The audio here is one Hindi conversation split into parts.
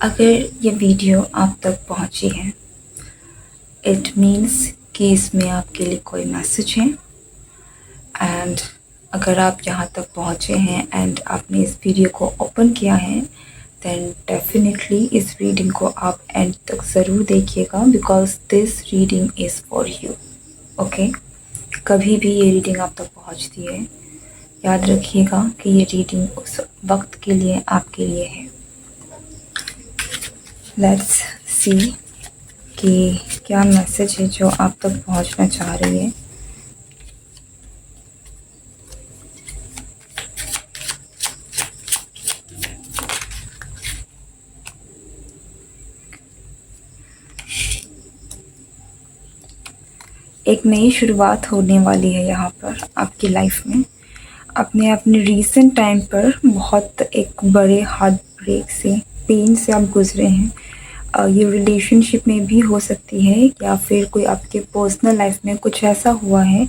अगर ये वीडियो आप तक पहुंची है, इट मीन्स कि इसमें आपके लिए कोई मैसेज है। एंड अगर आप यहाँ तक पहुँचे हैं एंड आपने इस वीडियो को ओपन किया है, देन डेफिनेटली इस रीडिंग को आप एंड तक ज़रूर देखिएगा, because this reading is for you. Okay, कभी भी ये रीडिंग आप तक पहुँचती है, याद रखिएगा कि ये रीडिंग उस वक्त के लिए आपके लिए है। लेट्स सी कि क्या मैसेज है जो आप तक पहुंचना चाह रही है। एक नई शुरुआत होने वाली है यहाँ पर आपकी लाइफ में। आपने अपने रीसेंट टाइम पर बहुत एक बड़े हार्ट ब्रेक से, पेन से आप गुजरे हैं। ये रिलेशनशिप में भी हो सकती है, या फिर कोई आपके पर्सनल लाइफ में कुछ ऐसा हुआ है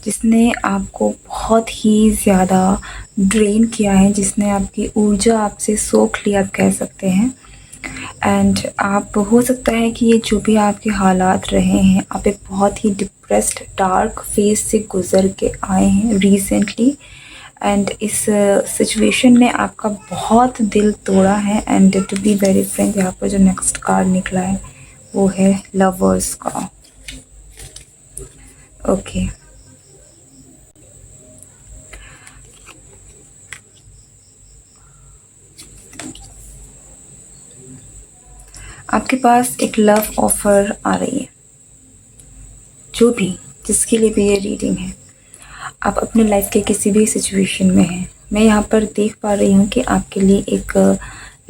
जिसने आपको बहुत ही ज़्यादा ड्रेन किया है, जिसने आपकी ऊर्जा आपसे सोख ली, आप कह सकते हैं। एंड आप, हो सकता है कि ये जो भी आपके हालात रहे हैं, आप एक बहुत ही डिप्रेस्ड डार्क फेज से गुज़र के आए हैं रिसेंटली। एंड इस सिचुएशन ने आपका बहुत दिल तोड़ा है। And to be very frank, यहाँ पर जो नेक्स्ट कार्ड निकला है वो है लवर्स का। ओके, आपके पास एक लव ऑफर आ रही है। जो भी, जिसके लिए भी ये रीडिंग है, आप अपने लाइफ के किसी भी सिचुएशन में हैं, मैं यहाँ पर देख पा रही हूँ कि आपके लिए एक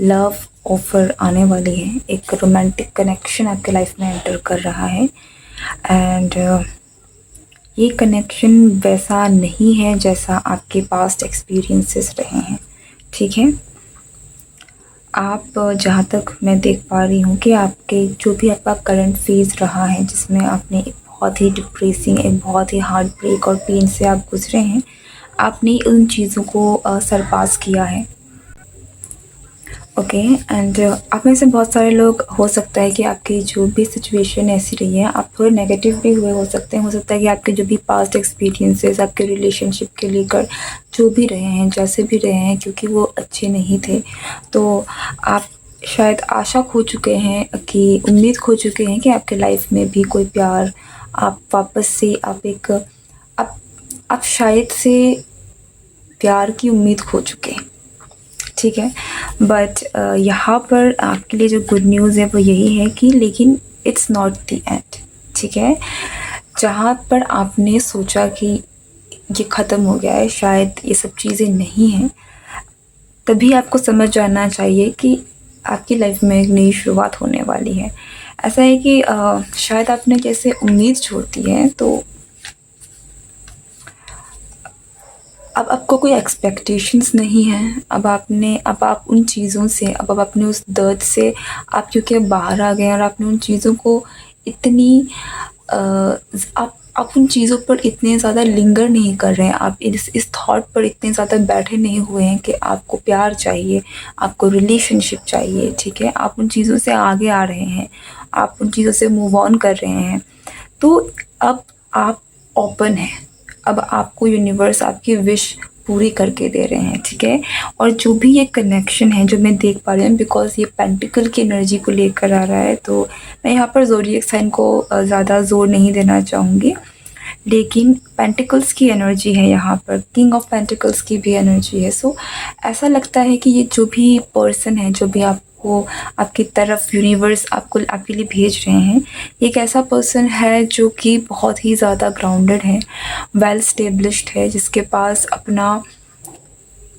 लव ऑफर आने वाली है। एक रोमांटिक कनेक्शन आपके लाइफ में एंटर कर रहा है। एंड ये कनेक्शन वैसा नहीं है जैसा आपके पास्ट एक्सपीरियंसेस रहे हैं, ठीक है। आप, जहाँ तक मैं देख पा रही हूँ कि आपके जो भी आपका करंट फेज़ रहा है, जिसमें आपने एक बहुत ही डिप्रेसिंग, एक बहुत ही हार्ट ब्रेक और पेन से आप गुजरे हैं, आपने उन चीज़ों को सरपास किया है। ओके, एंड आप में से बहुत सारे लोग, हो सकता है कि आपकी जो भी सिचुएशन ऐसी रही है, आप थोड़े नेगेटिव भी हुए हो सकते हैं। हो सकता है कि आपके जो भी पास्ट एक्सपीरियंसेस आपके रिलेशनशिप के लेकर जो भी रहे हैं, जैसे भी रहे हैं, क्योंकि वो अच्छे नहीं थे, तो आप शायद आशा खो चुके हैं, कि उम्मीद खो चुके हैं कि आपके लाइफ में भी कोई प्यार, आप वापस से आप शायद से प्यार की उम्मीद खो चुके हैं, ठीक है। बट यहाँ पर आपके लिए जो गुड न्यूज़ है वो यही है कि लेकिन इट्स नॉट द एंड, ठीक है। जहाँ पर आपने सोचा कि ये ख़त्म हो गया है, शायद ये सब चीज़ें नहीं हैं, तभी आपको समझ जाना चाहिए कि आपकी लाइफ में एक नई शुरुआत होने वाली है। ऐसा है कि शायद आपने जैसे उम्मीद छोड़ दी है, तो अब आपको कोई एक्सपेक्टेशंस नहीं है। अब आप उन चीज़ों से, अब अपने उस दर्द से आप क्योंकि बाहर आ गए, और आपने उन चीज़ों को इतनी आप उन चीज़ों पर इतने ज़्यादा लिंगर नहीं कर रहे हैं। आप इस थॉट पर इतने ज़्यादा बैठे नहीं हुए हैं कि आपको प्यार चाहिए, आपको रिलेशनशिप चाहिए, ठीक है। आप उन चीज़ों से आगे आ रहे हैं, आप उन चीज़ों से मूव ऑन कर रहे हैं। तो अब आप ओपन हैं। अब आपको यूनिवर्स आपकी विश पूरी करके दे रहे हैं, ठीक है। और जो भी ये कनेक्शन है जो मैं देख पा रही हूँ, बिकॉज ये पेंटिकल की एनर्जी को लेकर आ रहा है, तो मैं यहाँ पर ज़ोडिएक साइन को ज़्यादा ज़ोर नहीं देना चाहूँगी, लेकिन पेंटिकल्स की एनर्जी है यहाँ पर, किंग ऑफ पेंटिकल्स की भी एनर्जी है। सो ऐसा लगता है कि ये जो भी पर्सन है, जो भी आपको आपकी तरफ यूनिवर्स आपको आपके लिए भेज रहे हैं, ये एक ऐसा पर्सन है जो कि बहुत ही ज़्यादा ग्राउंडेड है, वेल स्टेब्लिश्ड है, जिसके पास अपना,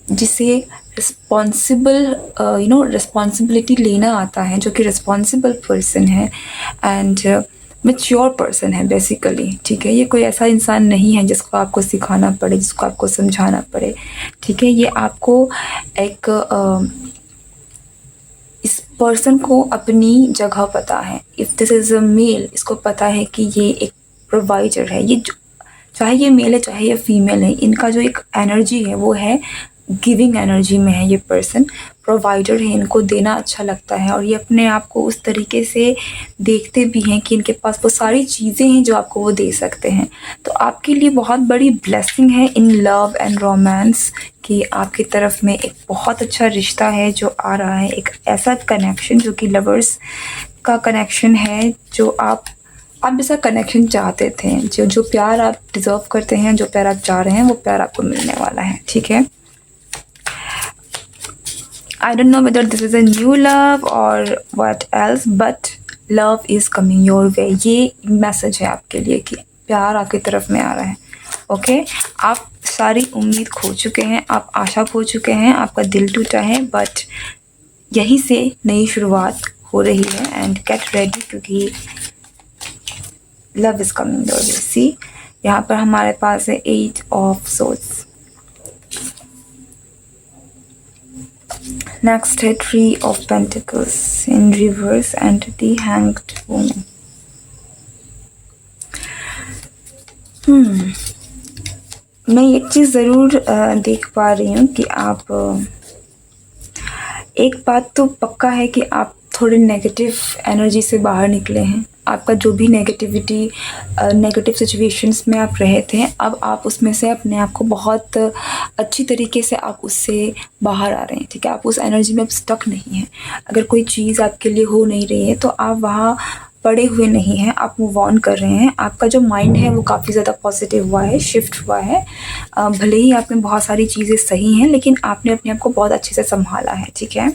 जिसे रिस्पॉन्सिबल रिस्पॉन्सिबिलिटी लेना आता है, जो कि रिस्पॉन्सिबल पर्सन है एंड मैच्योर पर्सन है बेसिकली, ठीक है। ये कोई ऐसा इंसान नहीं है जिसको आपको सिखाना पड़े, जिसको आपको समझाना पड़े, ठीक है। ये आपको एक इस पर्सन को अपनी जगह पता है। If this is a mail, इसको पता है कि ये एक प्रोवाइडर है। ये चाहे ये मेल है चाहे ये फीमेल है, इनका जो एक एनर्जी है वो है गिविंग एनर्जी में है ये पर्सन। प्रोवाइडर हैं, इनको देना अच्छा लगता है और ये अपने आप को उस तरीके से देखते भी हैं कि इनके पास वो सारी चीज़ें हैं जो आपको वो दे सकते हैं। तो आपके लिए बहुत बड़ी ब्लेसिंग है इन लव एंड रोमांस कि आपकी तरफ में एक बहुत अच्छा रिश्ता है जो आ रहा है, एक ऐसा कनेक्शन जो कि लवर्स का कनेक्शन है, जो आप जैसा कनेक्शन चाहते थे, जो प्यार आप डिज़र्व करते हैं, जो प्यार आप चाह रहे हैं, वो प्यार आपको मिलने वाला है, ठीक है। I don't know whether this is a new love और what else, but love is coming your way. ये मैसेज है आपके लिए कि प्यार आपकी तरफ में आ रहा है। ओके आप सारी उम्मीद खो चुके हैं, आप आशा खो चुके हैं, आपका दिल टूटा है, बट यहीं से नई शुरुआत हो रही है। एंड गेट रेडी क्योंकि love is coming your way. See यहाँ पर हमारे पास है 8 ऑफ सोर्ड्स, नेक्स्ट है 3 of pentacles in reverse and the hanged woman. मैं एक चीज़ ज़रूर देख पा रही हूँ कि आप एक बात तो पक्का है कि आप थोड़े नेगेटिव एनर्जी से बाहर निकले हैं। आपका जो भी नेगेटिव सिचुएशंस में आप रहे थे, अब आप उसमें से अपने आप को बहुत अच्छी तरीके से आप उससे बाहर आ रहे हैं, ठीक है। आप उस एनर्जी में अब स्टक नहीं हैं। अगर कोई चीज़ आपके लिए हो नहीं रही है तो आप वहाँ पड़े हुए नहीं हैं, आप मूव ऑन कर रहे हैं। आपका जो माइंड है वो काफ़ी ज़्यादा पॉजिटिव हुआ है, शिफ्ट हुआ है। भले ही आप में बहुत सारी चीज़ें सही हैं, लेकिन आपने अपने आप को बहुत अच्छे से संभाला है, ठीक है।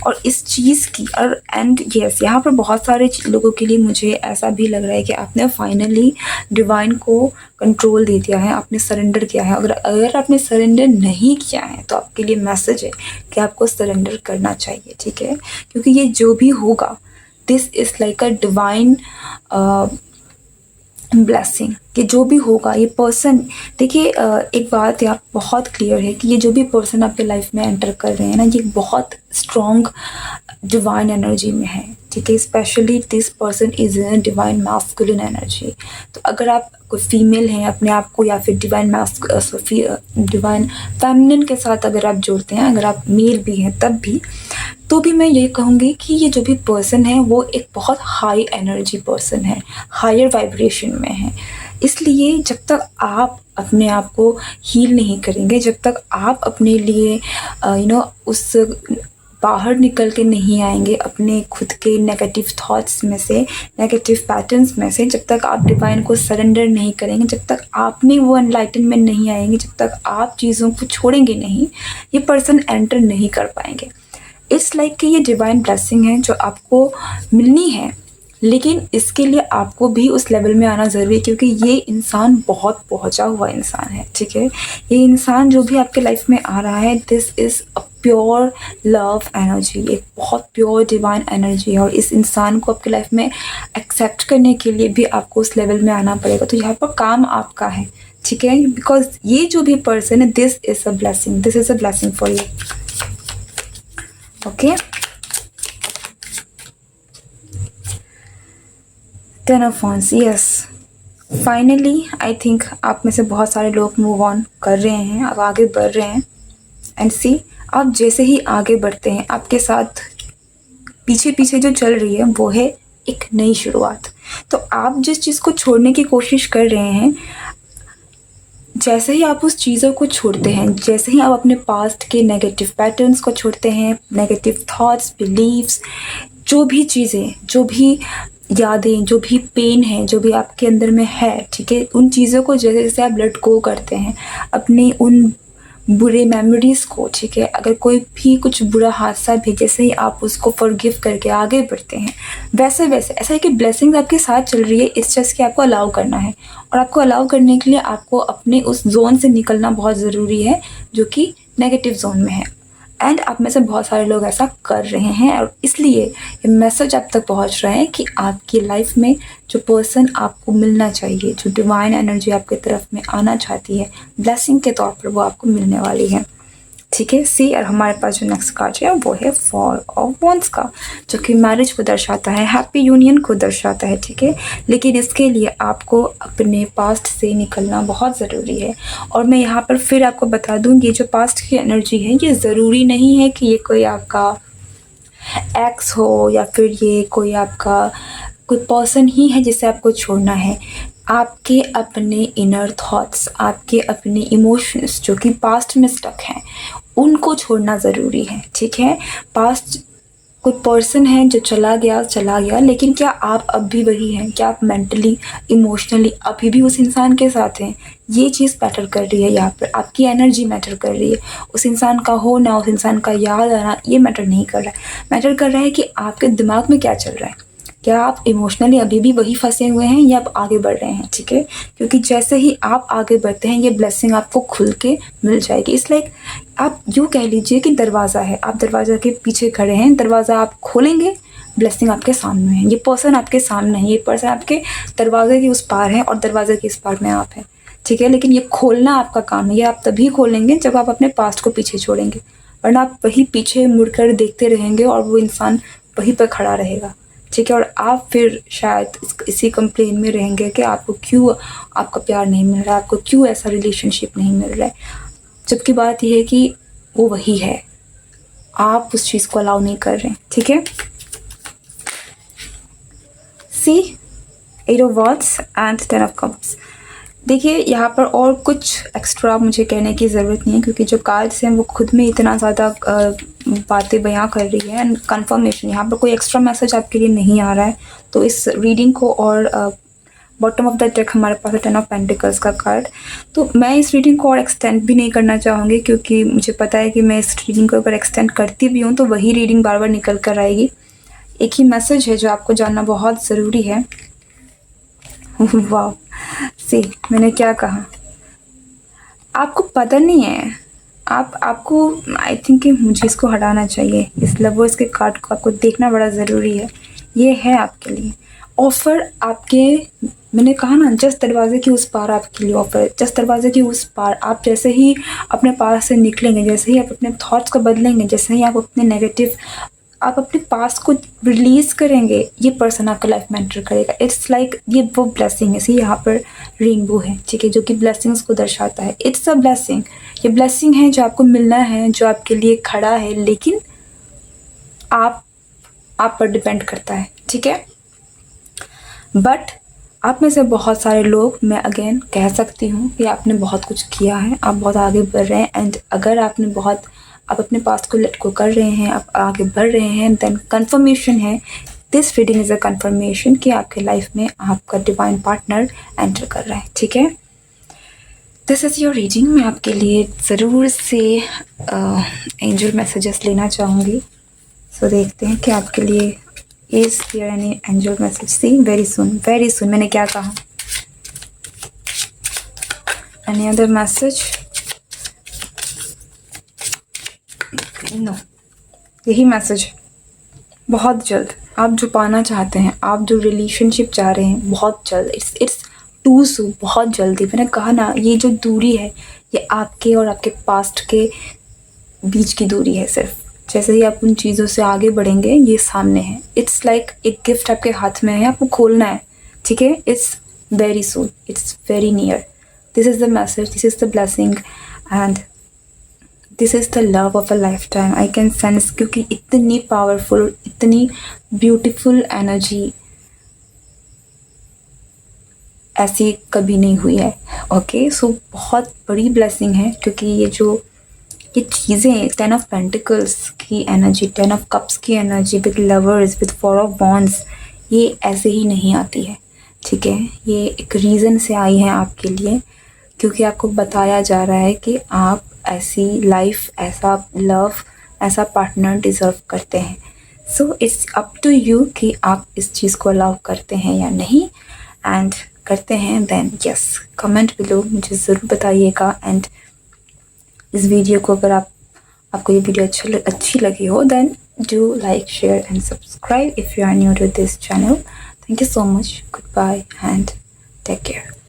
और इस चीज़ की और एंड यस यहाँ पर बहुत सारे लोगों के लिए मुझे ऐसा भी लग रहा है कि आपने फाइनली डिवाइन को कंट्रोल दे दिया है, आपने सरेंडर किया है। अगर आपने सरेंडर नहीं किया है तो आपके लिए मैसेज है कि आपको सरेंडर करना चाहिए, ठीक है। क्योंकि ये जो भी होगा, this is like a divine blessing कि जो भी होगा ये पर्सन, देखिए एक बात यहाँ बहुत क्लियर है कि ये जो भी पर्सन आपके लाइफ में एंटर कर रहे हैं ना, ये बहुत स्ट्रॉन्ग डिवाइन एनर्जी में है, ठीक है। Specially this person is in divine masculine energy. तो अगर आप कोई फीमेल हैं अपने आप को, या फिर डिवाइन फेमिनिन के साथ अगर आप जोड़ते हैं, अगर आप मेल भी हैं तब भी, तो भी मैं ये कहूँगी कि ये जो भी पर्सन है वो एक बहुत हाई एनर्जी पर्सन है, हायर वाइब्रेशन में है। इसलिए जब तक आप अपने आप को हील नहीं करेंगे, जब तक आप अपने लिए उस बाहर निकल के नहीं आएंगे अपने खुद के नेगेटिव थॉट्स में से, नेगेटिव पैटर्न्स में से, जब तक आप डिवाइन को सरेंडर नहीं करेंगे, जब तक आप में वो एनलाइटनमेंट नहीं आएंगे, जब तक आप चीज़ों को छोड़ेंगे नहीं, ये पर्सन एंटर नहीं कर पाएंगे। इट्स लाइक कि ये डिवाइन ब्लेसिंग है जो आपको मिलनी है, लेकिन इसके लिए आपको भी उस लेवल में आना ज़रूरी है, क्योंकि ये इंसान बहुत पहुंचा हुआ इंसान है, ठीक है। ये इंसान जो भी आपके लाइफ में आ रहा है, this is a pure love energy, एक बहुत प्योर डिवाइन एनर्जी है। और इस इंसान को आपके लाइफ में एक्सेप्ट करने के लिए भी आपको उस लेवल में आना पड़ेगा। तो यहाँ पर काम आपका है, ठीक है। बिकॉज ये जो भी पर्सन है, this is a blessing, this is a blessing for you, okay. 10 of wands, yes finally I think आप में से बहुत सारे लोग मूव ऑन कर रहे हैं, अब आगे बढ़ रहे हैं। एंड सी आप जैसे ही आगे बढ़ते हैं, आपके साथ पीछे पीछे जो चल रही है वो है एक नई शुरुआत। तो आप जिस चीज़ को छोड़ने की कोशिश कर रहे हैं, जैसे ही आप उस चीज़ों को छोड़ते हैं, जैसे ही आप अपने पास्ट के नेगेटिव पैटर्न्स को छोड़ते हैं, नेगेटिव थॉट्स, बिलीव्स, जो भी चीज़ें, जो भी यादें, जो भी पेन है, जो भी आपके अंदर में है, ठीक है, उन चीज़ों को जैसे जैसे आप लेट गो करते हैं, अपने उन बुरे मेमोरीज़ को, ठीक है, अगर कोई भी कुछ बुरा हादसा भी, जैसे ही आप उसको फॉरगिव करके आगे बढ़ते हैं, वैसे वैसे ऐसा है कि ब्लेसिंग्स आपके साथ चल रही है। इस चीज़ की आपको अलाउ करना है, और आपको अलाउ करने के लिए आपको अपने उस जोन से निकलना बहुत ज़रूरी है जो कि नेगेटिव जोन में है। एंड आप में से बहुत सारे लोग ऐसा कर रहे हैं, और इसलिए ये मैसेज आप तक पहुंच रहा है कि आपकी लाइफ में जो पर्सन आपको मिलना चाहिए, जो डिवाइन एनर्जी आपकी तरफ में आना चाहती है ब्लेसिंग के तौर पर, वो आपको मिलने वाली है, ठीक है सी। और हमारे पास जो नेक्स्ट कार्ड है वो है 4 ऑफ वॉन्ड्स का, जो कि मैरिज को दर्शाता है, हैप्पी यूनियन को दर्शाता है। ठीक है, लेकिन इसके लिए आपको अपने पास्ट से निकलना बहुत ज़रूरी है। और मैं यहाँ पर फिर आपको बता दूँ, ये जो पास्ट की एनर्जी है ये ज़रूरी नहीं है कि ये कोई आपका एक्स हो या फिर ये कोई आपका कोई पर्सन ही है जिसे आपको छोड़ना है। आपके अपने इनर थॉट्स, आपके अपने इमोशंस जो कि पास्ट में स्टक हैं, उनको छोड़ना ज़रूरी है। ठीक है, पास्ट कोई पर्सन है जो चला गया, लेकिन क्या आप अब भी वही हैं? क्या आप मेंटली, इमोशनली अभी भी उस इंसान के साथ हैं? ये चीज़ मैटर कर रही है यहाँ पर, आपकी एनर्जी मैटर कर रही है। उस इंसान का होना, उस इंसान का याद आना, ये मैटर नहीं कर रहा है। मैटर कर रहा है कि आपके दिमाग में क्या चल रहा है। क्या आप इमोशनली अभी भी वही फंसे हुए हैं या आप आगे बढ़ रहे हैं? ठीक है, क्योंकि जैसे ही आप आगे बढ़ते हैं ये ब्लेसिंग आपको खुल के मिल जाएगी। इस लाइक आप यूँ कह लीजिए कि दरवाज़ा है, आप दरवाज़ा के पीछे खड़े हैं, दरवाज़ा आप खोलेंगे, ब्लेसिंग आपके सामने है, ये पर्सन आपके सामने है, ये पर्सन आपके दरवाजे के उस पार है और दरवाजे के इस पार में आप हैं। ठीक है, लेकिन ये खोलना आपका काम है। ये आप तभी खोलेंगे जब आप अपने पास्ट को पीछे छोड़ेंगे, वरना आप वही पीछे मुड़कर देखते रहेंगे और वो इंसान वहीं पर खड़ा रहेगा। ठीक है, और आप फिर शायद इसी कंप्लेन में रहेंगे कि आपको क्यों आपका प्यार नहीं मिल रहा है, आपको क्यों ऐसा रिलेशनशिप नहीं मिल रहा है। जबकि बात यह है कि वो वही है, आप उस चीज़ को अलाउ नहीं कर रहे हैं। ठीक है, सी 8 of wands and 10 of cups. देखिए यहाँ पर और कुछ एक्स्ट्रा मुझे कहने की ज़रूरत नहीं है, क्योंकि जो कार्ड्स हैं वो खुद में इतना ज़्यादा बातें बयां कर रही है। एंड कन्फर्मेशन, यहाँ पर कोई एक्स्ट्रा मैसेज आपके लिए नहीं आ रहा है। तो इस रीडिंग को, और बॉटम ऑफ द डेक हमारे पास है 10 ऑफ पेंटिकल्स का कार्ड। तो मैं इस रीडिंग को और एक्सटेंड भी नहीं करना चाहूँगी, क्योंकि मुझे पता है कि मैं इस रीडिंग को अगर एक्सटेंड करती भी हूँ तो वही रीडिंग बार बार निकल कर आएगी। एक ही मैसेज है जो आपको जानना बहुत ज़रूरी है। वाह, सी मैंने क्या कहा, आपको पता नहीं है, आपको आई थिंक कि मुझे इसको हटाना चाहिए। इस लवर्स के कार्ड को आपको देखना बड़ा ज़रूरी है। ये है आपके लिए ऑफ़र, आपके, मैंने कहा ना, जस्ट दरवाजे की उस पार आपके लिए ऑफ़र, जस्ट दरवाजे की उस पार। आप जैसे ही अपने पास से निकलेंगे, जैसे ही आप अपने थॉट्स को बदलेंगे, जैसे ही आप अपने नेगेटिव, आप अपने पास्ट को रिलीज़ करेंगे, ये पर्सन आपका लाइफ में एंटर करेगा। इट्स लाइक ये वो ब्लेसिंग है। सी यहाँ पर रेनबो है, ठीक है, जो कि ब्लेसिंग्स को दर्शाता है। इट्स अ ब्लेसिंग, ये ब्लेसिंग है जो आपको मिलना है, जो आपके लिए खड़ा है, लेकिन आप पर डिपेंड करता है। ठीक है, बट आप में से बहुत सारे लोग, मैं अगेन कह सकती हूँ कि आपने बहुत कुछ किया है, आप बहुत आगे बढ़ रहे हैं। एंड अगर आपने आप अपने पास्ट को लेट गो कर रहे हैं, आप आगे बढ़ रहे हैं, देन कंफर्मेशन है, this reading is a confirmation कि आपके लाइफ में आपका डिवाइन पार्टनर एंटर कर रहा है। ठीक है, दिस इज़ योर रीडिंग। मैं आपके लिए ज़रूर से एंजल मैसेजेस लेना चाहूँगी। सो देखते हैं कि आपके लिए is there any angel message. See very सुन, मैंने क्या कहा, एनी अदर मैसेज? नो, यही मैसेज है। बहुत जल्द आप जो पाना चाहते हैं, आप जो रिलेशनशिप चाह रहे हैं, बहुत जल्द, इट्स टू सून, बहुत जल्दी। मैंने कहा ना, ये जो दूरी है ये आपके और आपके पास्ट के बीच की दूरी है सिर्फ। जैसे ही आप उन चीज़ों से आगे बढ़ेंगे, ये सामने है। इट्स लाइक एक गिफ्ट आपके हाथ में है, आपको खोलना है। ठीक है, it's very soon, it's very near. This is the message, this is the blessing and this is the love of a life time. I can sense, क्योंकि इतनी पावरफुल, इतनी ब्यूटीफुल एनर्जी ऐसी कभी नहीं हुई है। ओके, सो बहुत बड़ी ब्लेसिंग है, क्योंकि ये चीज़ें, 10 ऑफ पेंटिकल्स की एनर्जी, 10 ऑफ कप्स की energy with lovers, with 4 of wands, ये ऐसे ही नहीं आती है। ठीक है, ये एक रीज़न से आई है आपके लिए, क्योंकि आपको बताया जा रहा है कि आप ऐसी लाइफ, ऐसा लव, ऐसा पार्टनर डिज़र्व करते हैं। So it's up to you कि आप इस चीज़ को अलाउ करते हैं या नहीं। एंड करते हैं देन यस, कमेंट बिलो मुझे ज़रूर बताइएगा। एंड इस वीडियो को अगर आपको ये वीडियो अच्छी लगी हो, then do like, share and subscribe if you are new to this channel. Thank you so much, goodbye and take care.